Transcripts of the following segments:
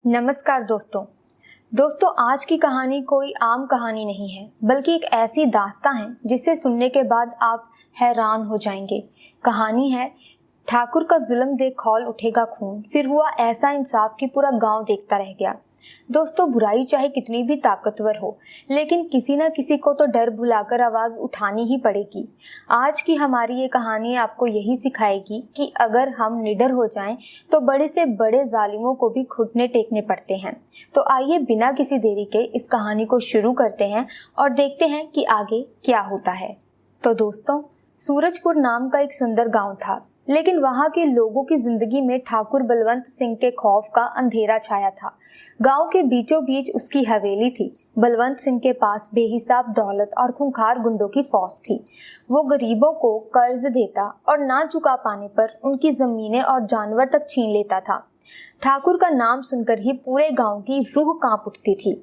नमस्कार दोस्तों आज की कहानी कोई आम कहानी नहीं है, बल्कि एक ऐसी दास्तां है जिसे सुनने के बाद आप हैरान हो जाएंगे। कहानी है ठाकुर का जुल्म देख खौल उठेगा खून, फिर हुआ ऐसा इंसाफ कि पूरा गांव देखता रह गया। दोस्तों, बुराई चाहे कितनी भी ताकतवर हो, लेकिन किसी न किसी को तो डर भुलाकर आवाज उठानी ही पड़ेगी। आज की हमारी ये कहानी आपको यही सिखाएगी कि अगर हम निडर हो जाएं तो बड़े से बड़े जालिमों को भी घुटने टेकने पड़ते हैं। तो आइए बिना किसी देरी के इस कहानी को शुरू करते हैं और देखते हैं कि आगे क्या होता है। तो दोस्तों, सूरजपुर नाम का एक सुंदर गाँव था, लेकिन वहां के लोगों की जिंदगी में ठाकुर बलवंत सिंह के खौफ का अंधेरा छाया था। गांव के बीचों बीच उसकी हवेली थी। बलवंत सिंह के पास बेहिसाब दौलत और खूंखार गुंडों की फौज थी। वो गरीबों को कर्ज देता और ना चुका पाने पर उनकी जमीनें और जानवर तक छीन लेता था। ठाकुर का नाम सुनकर ही पूरे गांव की रूह कांप उठती थी।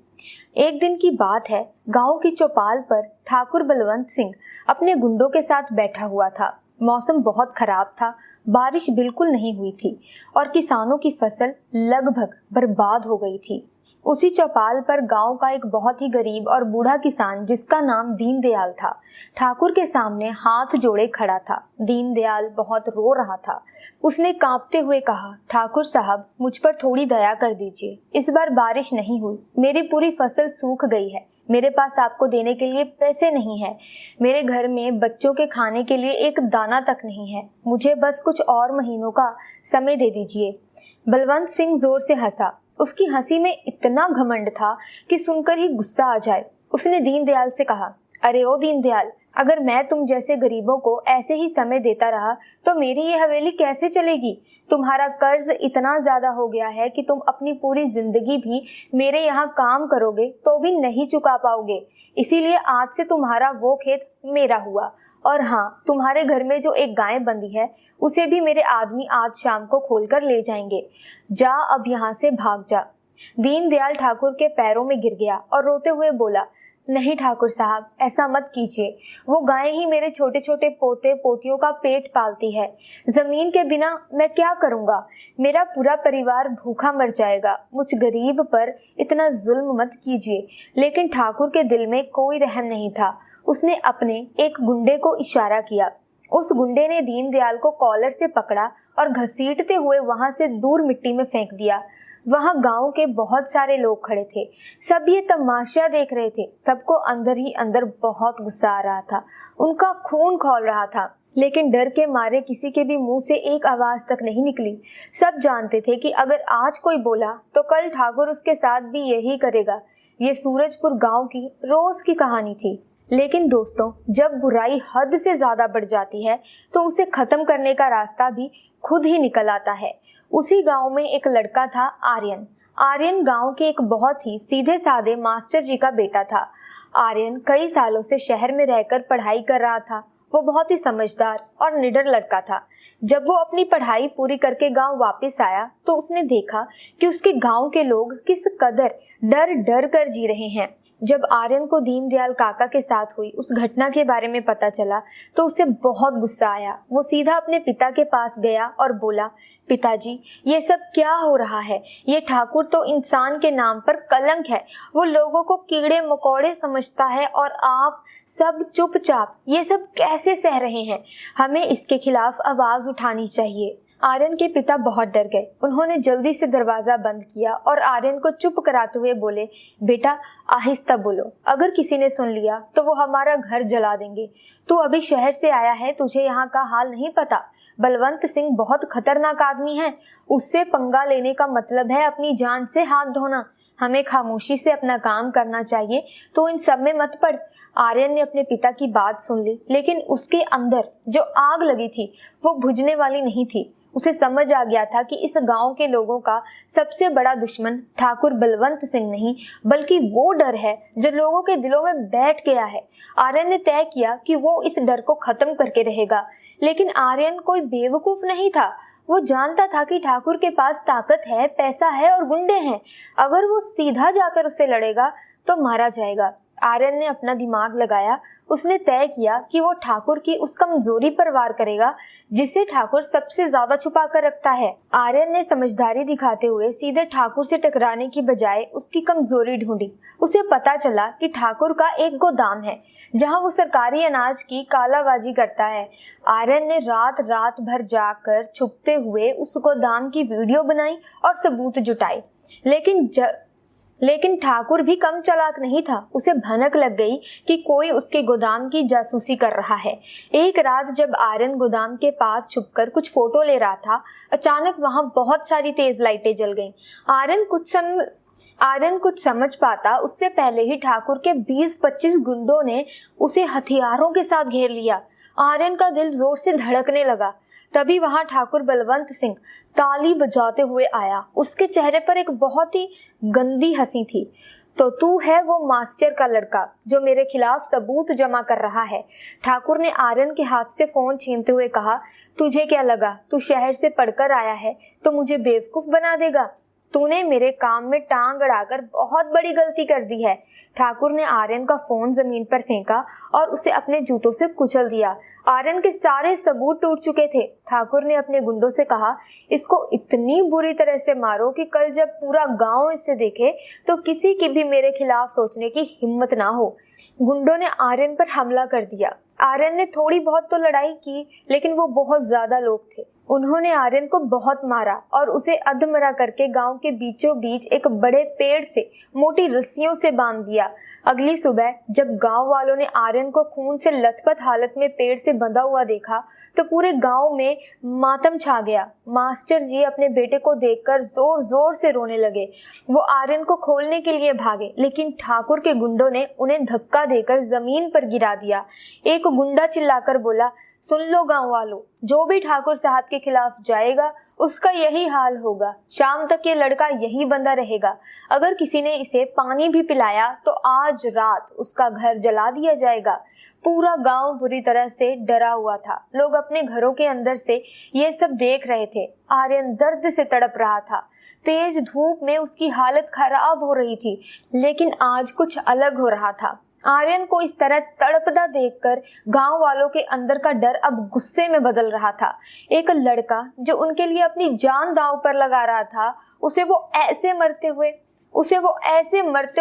एक दिन की बात है, गांव की चौपाल पर ठाकुर बलवंत सिंह अपने गुंडों के साथ बैठा हुआ था। मौसम बहुत खराब था, बारिश बिल्कुल नहीं हुई थी और किसानों की फसल लगभग बर्बाद हो गई थी। उसी चौपाल पर गांव का एक बहुत ही गरीब और बूढ़ा किसान, जिसका नाम दीनदयाल था, ठाकुर के सामने हाथ जोड़े खड़ा था। दीनदयाल बहुत रो रहा था। उसने कांपते हुए कहा, ठाकुर साहब, मुझ पर थोड़ी दया कर दीजिए। इस बार बारिश नहीं हुई, मेरी पूरी फसल सूख गई है। मेरे पास आपको देने के लिए पैसे नहीं है। मेरे घर में बच्चों के खाने के लिए एक दाना तक नहीं है। मुझे बस कुछ और महीनों का समय दे दीजिए। बलवंत सिंह जोर से हंसा। उसकी हंसी में इतना घमंड था कि सुनकर ही गुस्सा आ जाए। उसने दीनदयाल से कहा, अरे ओ दीनदयाल, अगर मैं तुम जैसे गरीबों को ऐसे ही समय देता रहा तो मेरी ये हवेली कैसे चलेगी? तुम्हारा कर्ज इतना ज्यादा हो गया है कि तुम अपनी पूरी जिंदगी भी मेरे यहाँ काम करोगे तो भी नहीं चुका पाओगे। इसीलिए आज से तुम्हारा वो खेत मेरा हुआ। और हाँ, तुम्हारे घर में जो एक गाय बंधी है, उसे भी मेरे आदमी आज शाम को खोलकर ले जाएंगे। जा, अब यहाँ से भाग जा। दीनदयाल ठाकुर के पैरों में गिर गया और रोते हुए बोला, नहीं ठाकुर साहब, ऐसा मत कीजिए। वो गाय ही मेरे छोटे छोटे पोते पोतियों का पेट पालती है। जमीन के बिना मैं क्या करूंगा? मेरा पूरा परिवार भूखा मर जाएगा। मुझ गरीब पर इतना जुल्म मत कीजिए। लेकिन ठाकुर के दिल में कोई रहम नहीं था। उसने अपने एक गुंडे को इशारा किया। उस गुंडे ने दीनदयाल को कॉलर से पकड़ा और घसीटते हुए वहां से दूर मिट्टी में फेंक दिया। वहां गांव के बहुत सारे लोग खड़े थे। सब ये तमाशा देख रहे थे। सबको अंदर ही अंदर बहुत गुस्सा आ रहा था। उनका खून खौल रहा था, लेकिन डर के मारे किसी के भी मुंह से एक आवाज तक नहीं निकली। सब जानते थे कि अगर आज कोई बोला तो कल ठाकुर उसके साथ भी यही करेगा। ये सूरजपुर गांव की रोज की कहानी थी। लेकिन दोस्तों, जब बुराई हद से ज्यादा बढ़ जाती है तो उसे खत्म करने का रास्ता भी खुद ही निकल आता है। उसी गांव में एक लड़का था, आर्यन। आर्यन गांव के एक बहुत ही सीधे साधे मास्टर जी का बेटा था। आर्यन कई सालों से शहर में रहकर पढ़ाई कर रहा था। वो बहुत ही समझदार और निडर लड़का था। जब वो अपनी पढ़ाई पूरी करके गांव वापस आया तो उसने देखा कि उसके गांव के लोग किस कदर डर डर कर जी रहे हैं। जब आर्यन को दीनदयाल काका के साथ हुई उस घटना के बारे में पता चला तो उसे बहुत गुस्सा आया। वो सीधा अपने पिता के पास गया और बोला, पिताजी, ये सब क्या हो रहा है? ये ठाकुर तो इंसान के नाम पर कलंक है। वो लोगों को कीड़े मकोड़े समझता है और आप सब चुपचाप ये सब कैसे सह रहे हैं? हमें इसके खिलाफ आवाज उठानी चाहिए। आर्यन के पिता बहुत डर गए। उन्होंने जल्दी से दरवाजा बंद किया और आर्यन को चुप कराते हुए बोले, बेटा, आहिस्ता बोलो। अगर किसी ने सुन लिया तो वो हमारा घर जला देंगे। तू अभी शहर से आया है, तुझे यहाँ का हाल नहीं पता। बलवंत सिंह बहुत खतरनाक आदमी है। उससे पंगा लेने का मतलब है अपनी जान से हाथ धोना। हमें खामोशी से अपना काम करना चाहिए, तो इन सब में मत पड़। आर्यन ने अपने पिता की बात सुन ली, लेकिन उसके अंदर जो आग लगी थी वो बुझने वाली नहीं थी। उसे समझ आ गया था कि इस गांव के लोगों का सबसे बड़ा दुश्मन ठाकुर बलवंत सिंह नहीं, बल्कि वो डर है जो लोगों के दिलों में बैठ गया है। आर्यन ने तय किया कि वो इस डर को खत्म करके रहेगा। लेकिन आर्यन कोई बेवकूफ नहीं था। वो जानता था कि ठाकुर के पास ताकत है, पैसा है और गुंडे हैं। अगर वो सीधा जाकर उससे लड़ेगा तो मारा जाएगा। आर्यन ने अपना दिमाग लगाया। उसने तय किया कि वो ठाकुर की उस कमजोरी पर वार करेगा जिसे ठाकुर सबसे ज्यादा छुपा कर रखता है। आर्यन ने समझदारी दिखाते हुए सीधे ठाकुर से टकराने की बजाय उसकी कमजोरी ढूंढी। उसे पता चला कि ठाकुर का एक गोदाम है जहां वो सरकारी अनाज की कालाबाजी करता है। आर्यन ने रात रात भर जाकर छुपते हुए उस गोदाम की वीडियो बनाई और सबूत जुटाए। लेकिन ठाकुर भी कम चालाक नहीं था। उसे भनक लग गई कि कोई उसके गोदाम की जासूसी कर रहा है। एक रात जब आर्यन गोदाम के पास छुपकर कुछ फोटो ले रहा था, अचानक वहां बहुत सारी तेज लाइटें जल गईं। आर्यन कुछ समझ पाता उससे पहले ही ठाकुर के 20-25 गुंडों ने उसे हथियारों के साथ घेर लिया। आर्यन का दिल जोर से धड़कने लगा। तभी वहां ठाकुर बलवंत सिंह ताली बजाते हुए आया। उसके चेहरे पर एक बहुत ही गंदी हंसी थी। तो तू है वो मास्टर का लड़का जो मेरे खिलाफ सबूत जमा कर रहा है। ठाकुर ने आर्यन के हाथ से फोन छीनते हुए कहा, तुझे क्या लगा तू शहर से पढ़कर आया है तो मुझे बेवकूफ बना देगा? तूने मेरे काम में टांग अड़ाकर बहुत बड़ी गलती कर दी है। ठाकुर ने आर्यन का फोन जमीन पर फेंका और उसे अपने जूतों से कुचल दिया। आर्यन के सारे सबूत टूट चुके थे। ठाकुर ने अपने गुंडों से कहा, इसको इतनी बुरी तरह से मारो कि कल जब पूरा गांव इसे देखे तो किसी की भी मेरे खिलाफ सोचने की हिम्मत ना हो। गुंडों ने आर्यन पर हमला कर दिया। आर्यन ने थोड़ी बहुत तो लड़ाई की, लेकिन वो बहुत ज्यादा लोग थे। उन्होंने आर्यन को बहुत मारा और उसे अधमरा करके गांव के बीचों बीच एक बड़े पेड़ से मोटी रस्सियों से बांध दिया। अगली सुबह जब गांव वालों ने आर्यन को खून से लथपथ हालत में पेड़ से बंधा हुआ देखा तो पूरे गांव में मातम छा गया। मास्टर जी अपने बेटे को देखकर जोर जोर से रोने लगे। वो आर्यन को खोलने के लिए भागे, लेकिन ठाकुर के गुंडों ने उन्हें धक्का देकर जमीन पर गिरा दिया। एक गुंडा चिल्लाकर बोला, सुन लो गांव वालों, जो भी ठाकुर साहब के खिलाफ जाएगा उसका यही हाल होगा। शाम तक ये लड़का यही बंधा रहेगा। अगर किसी ने इसे पानी भी पिलाया तो आज रात उसका घर जला दिया जाएगा। पूरा गांव बुरी तरह से डरा हुआ था। लोग अपने घरों के अंदर से ये सब देख रहे थे। आर्यन दर्द से तड़प रहा था। तेज धूप में उसकी हालत खराब हो रही थी, लेकिन आज कुछ अलग हो रहा था। आर्यन को इस तरह तड़पदा देखकर गांव वालों के अंदर का डर अब गुस्से में बदल रहा था। एक लड़का जो उनके लिए अपनी जान दांव पर लगा रहा था, उसे वो ऐसे मरते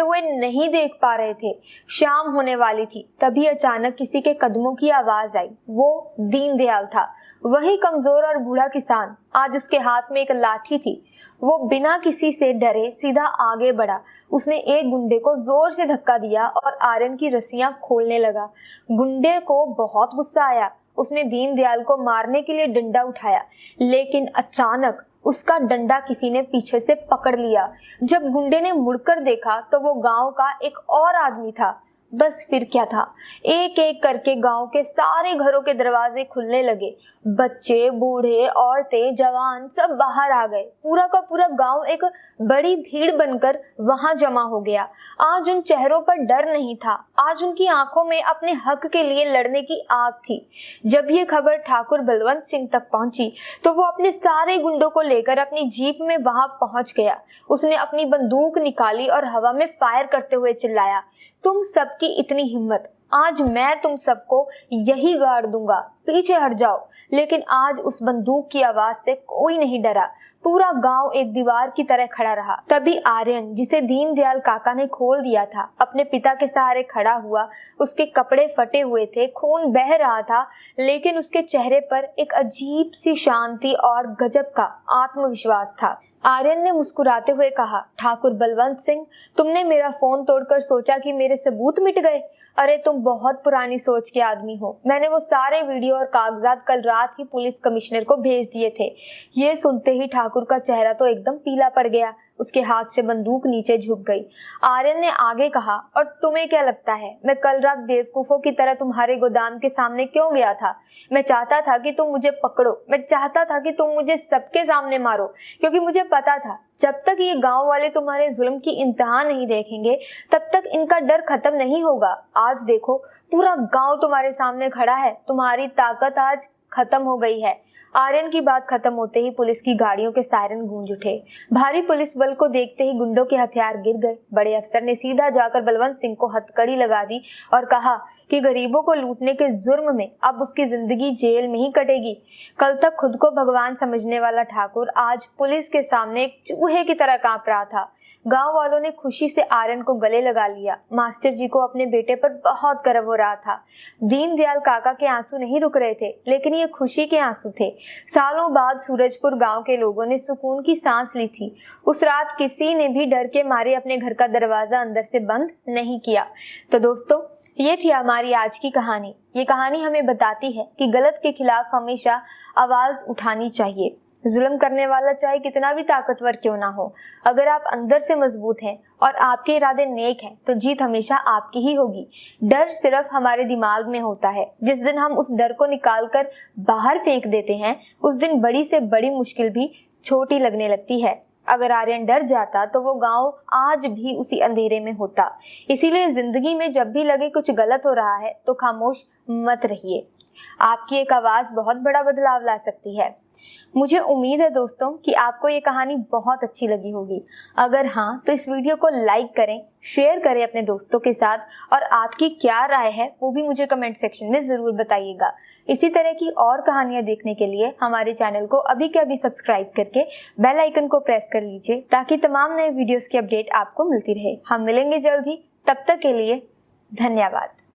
हुए नहीं देख पा रहे थे। शाम होने वाली थी, तभी अचानक किसी के कदमों की आवाज आई। वो दीनदयाल था, वही कमजोर और बूढ़ा किसान। आज उसके हाथ में एक लाठी थी। वो बिना किसी से डरे सीधा आगे बढ़ा। उसने एक गुंडे को जोर से धक्का दिया और आर्यन की रस्सियां खोलने लगा। गुंडे को बहुत गुस्सा आया। उसने दीनदयाल को मारने के लिए डंडा उठाया, लेकिन अचानक उसका डंडा किसी ने पीछे से पकड़ लिया। जब गुंडे ने मुड़कर देखा तो वो गांव का एक और आदमी था। बस फिर क्या था, एक एक करके गांव के सारे घरों के दरवाजे खुलने लगे। बच्चे, बूढ़े, औरतें, जवान सब बाहर आ गए। पूरा का पूरा गांव एक बड़ी भीड़ बनकर वहां जमा हो गया। आज उन चेहरों पर डर नहीं था, आज उनकी आंखों में अपने हक के लिए लड़ने की आग थी। जब ये खबर ठाकुर बलवंत सिंह तक पहुंची तो वो अपने सारे गुंडों को लेकर अपनी जीप में वहां पहुंच गया। उसने अपनी बंदूक निकाली और हवा में फायर करते हुए चिल्लाया, तुम सबकी इतनी हिम्मत, आज मैं तुम सबको यही गाड़ दूंगा, पीछे हट जाओ। लेकिन आज उस बंदूक की आवाज से कोई नहीं डरा। पूरा गांव एक दीवार की तरह खड़ा रहा। तभी आर्यन, जिसे दीनदयाल काका ने खोल दिया था, अपने पिता के सहारे खड़ा हुआ। उसके कपड़े फटे हुए थे, खून बह रहा था, लेकिन उसके चेहरे पर एक अजीब सी शांति और गजब का आत्मविश्वास था। आर्यन ने मुस्कुराते हुए कहा, ठाकुर बलवंत सिंह, तुमने मेरा फोन तोड़कर सोचा कि मेरे सबूत मिट गए? अरे तुम बहुत पुरानी सोच के आदमी हो। मैंने वो सारे वीडियो और कागजात कल रात ही पुलिस कमिश्नर को भेज दिए थे। ये सुनते ही ठाकुर का चेहरा तो एकदम पीला पड़ गया। उसके हाथ से बंदूक नीचे झुक गई। आर्यन ने आगे कहा, और तुम्हें क्या लगता है मैं कल रात बेवकूफों की तरह तुम्हारे गोदाम के सामने क्यों गया था? मैं चाहता था कि तुम मुझे पकड़ो, मैं चाहता था कि तुम मुझे सबके सामने मारो, क्योंकि मुझे पता था जब तक ये गांव वाले तुम्हारे जुल्म की इंतहा नहीं देखेंगे तब तक इनका डर खत्म नहीं होगा। आज देखो, पूरा गांव तुम्हारे सामने खड़ा है। तुम्हारी ताकत आज खत्म हो गई है। आर्यन की बात खत्म होते ही पुलिस की गाड़ियों के सायरन गूंज उठे। भारी पुलिस बल को देखते ही गुंडों के हथियार गिर गए। बड़े अफसर ने सीधा जाकर बलवंत सिंह को हथकड़ी लगा दी और कहा कि गरीबों को लूटने के जुर्म में अब उसकी जिंदगी जेल में ही कटेगी। कल तक खुद को भगवान समझने वाला ठाकुर आज पुलिस के सामने एक चूहे की तरह कांप रहा था। गांव वालों ने खुशी से आर्यन को गले लगा लिया। मास्टर जी को अपने बेटे पर बहुत गर्व हो रहा था। दीनदयाल काका के आंसू नहीं रुक रहे थे, लेकिन ये खुशी के आंसू थे। सालों बाद सूरजपुर गांव के लोगों ने सुकून की सांस ली थी। उस रात किसी ने भी डर के मारे अपने घर का दरवाजा अंदर से बंद नहीं किया। तो दोस्तों, ये थी हमारी आज की कहानी। ये कहानी हमें बताती है कि गलत के खिलाफ हमेशा आवाज उठानी चाहिए। जुल्म करने वाला चाहे कितना भी ताकतवर क्यों ना हो, अगर आप अंदर से मजबूत हैं और आपके इरादे नेक हैं तो जीत हमेशा आपकी ही होगी। डर सिर्फ हमारे दिमाग में होता है। जिस दिन हम उस डर को निकालकर बाहर फेंक देते हैं, उस दिन बड़ी से बड़ी मुश्किल भी छोटी लगने लगती है। अगर आर्यन डर जाता तो वो गांव आज भी उसी अंधेरे में होता। इसीलिए जिंदगी में जब भी लगे कुछ गलत हो रहा है तो खामोश मत रहिए। आपकी एक आवाज बहुत बड़ा बदलाव ला सकती है। मुझे उम्मीद है दोस्तों कि आपको ये कहानी बहुत अच्छी लगी होगी। अगर हाँ, तो इस वीडियो को लाइक करें, शेयर करें अपने दोस्तों के साथ, और आपकी क्या राय है वो भी मुझे कमेंट सेक्शन में जरूर बताइएगा। इसी तरह की और कहानियां देखने के लिए हमारे चैनल को अभी के अभी सब्सक्राइब करके बेल आइकन को प्रेस कर लीजिए, ताकि तमाम नए वीडियोस की अपडेट आपको मिलती रहे। हम मिलेंगे जल्द ही, तब तक के लिए धन्यवाद।